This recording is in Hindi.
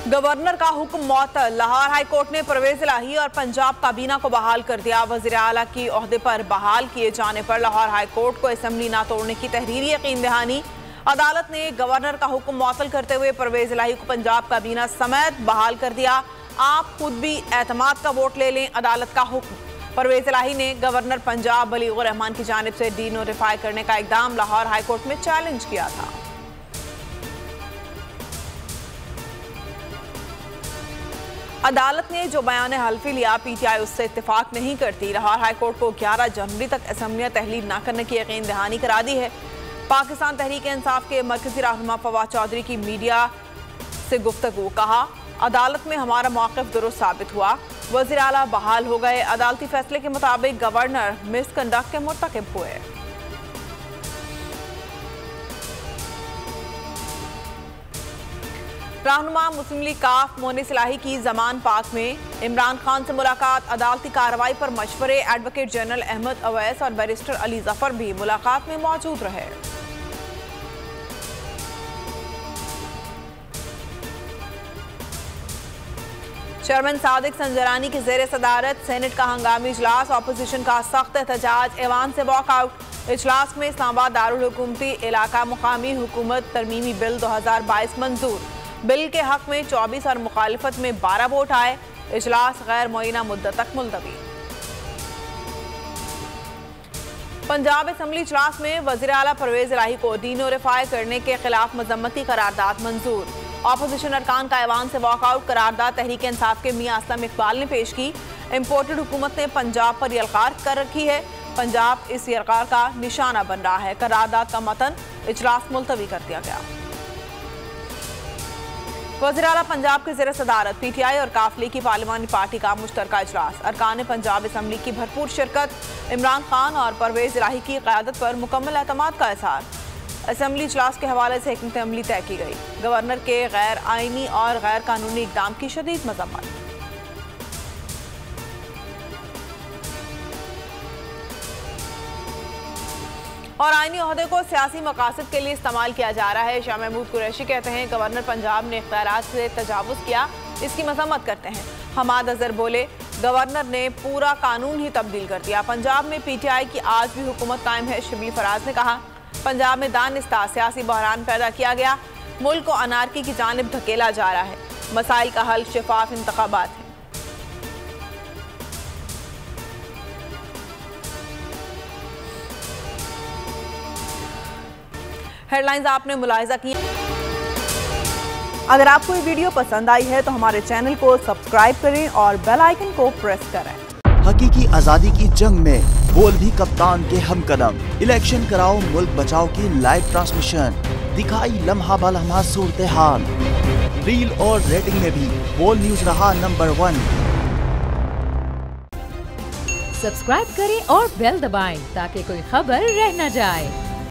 गवर्नर का हुक्म मुअत्तल। लाहौर हाई कोर्ट ने परवेज इलाही और पंजाब काबीना को बहाल कर दिया। वज़ीर आला की ओहदे पर बहाल किए जाने पर लाहौर हाई कोर्ट को असेंबली ना तोड़ने की तहरीरी यकीन दहानी। अदालत ने गवर्नर का हुक्म मुअत्तल करते हुए परवेज इलाही को पंजाब काबीना समेत बहाल कर दिया। आप खुद भी एतमाद का वोट ले लें, अदालत का हुक्म। परवेज इलाही ने गवर्नर पंजाब बलीगुर रहमान की जानिब से डी नोटिफाई करने का इकदाम लाहौर हाई कोर्ट में चैलेंज किया था। अदालत ने जो बयान हल्फी लिया, पीटीआई उससे इत्तेफाक नहीं करती। लाहौर हाई कोर्ट को 11 जनवरी तक असेंबलियां तहलील न करने की यकीन दहानी करा दी है। पाकिस्तान तहरीक इंसाफ के मरकजी रहनुमा फवाद चौधरी की मीडिया से गुफ्तगू। कहा, अदालत में हमारा मौक़िफ़ दुरुस्त साबित हुआ, वज़ीर आला बहाल हो गए। अदालती फैसले के मुताबिक गवर्नर मिसकंडक्ट के मुर्तकिब हुए। रहनुमा मुस्लिम लीग काफ मोनिस इलाही की जमान पाक में इमरान खान से मुलाकात। अदालती कार्रवाई पर मशवरे। एडवोकेट जनरल अहमद अवैस और बैरिस्टर अली जफर भी मुलाकात में मौजूद रहे। चेयरमैन सादिक संजरानी की ज़ेर सदारत सेनेट का हंगामी इजलास। अपोजिशन का सख्त एहतजाज, ऐवान से वॉकआउट। इजलास में इस्लामाबाद दारुल हुकूमती इलाका मुकामी हुकूमत तरमीमी बिल 2022 मंजूर। बिल के हक में 24 और मुखालिफत में 12 वोट आए। इजलास गैर मुअय्यना मुद्दत तक मुलतवी। पंजाब असेंबली इजलास में वज़ीर आला परवेज इलाही को डी नोटिफाई करने के खिलाफ मजम्मती करारदाद मंजूर। अपोजिशन अरकान का ऐवान से वॉकआउट। करारदाद तहरीक इंसाफ के मियां असलम इकबाल ने पेश की। इम्पोर्टेड हुकूमत ने पंजाब पर यलगार कर रखी है, पंजाब इस यलगार का निशाना बन रहा है। करारदाद का मतन इजलास मुलतवी कर दिया गया। वज़ीर आला पंजाब की ज़ेर सदारत पीटीआई और काफ लीग की पार्लिमानी पार्टी का मुश्तरका इजलास। अरकान पंजाब असेंबली की भरपूर शिरकत। इमरान खान और परवेज इलाही की क़यादत पर मुकम्मल एतमाद का इज़हार। असेंबली इजलास के हवाले से हिकमत अमली तय की गई। गवर्नर के गैर आइनी और गैर कानूनी इक़दाम की शदीद मज़म्मत। और आईनी ओहदे को सियासी मकासद के लिए इस्तेमाल किया जा रहा है। शाह महमूद कुरैशी कहते हैं, गवर्नर पंजाब ने इख्तियारात से तजावुज़ किया, इसकी मजम्मत करते हैं। हमाद अजहर बोले, गवर्नर ने पूरा कानून ही तब्दील कर दिया। पंजाब में पीटीआई की आज भी हुकूमत कायम है। शबीर फराज ने कहा, पंजाब में दानिस्ता सियासी बहरान पैदा किया गया, मुल्क को अनारकी की जानिब धकेला जा रहा है। मसाइल का हल शफाफ इंतखाबात है। हेडलाइंस आपने मुलाहिजा की। अगर आपको ये वीडियो पसंद आई है तो हमारे चैनल को सब्सक्राइब करें और बेल आइकन को प्रेस करें। हकीकी आजादी की जंग में बोल भी कप्तान के हमकदम। इलेक्शन कराओ मुल्क बचाओ की लाइव ट्रांसमिशन दिखाई लम्हा बलम्हा सूरत हाल। रील और रेटिंग में भी बोल न्यूज रहा नंबर 1। सब्सक्राइब करें और बेल दबाएं ताकि कोई खबर रह न जाए।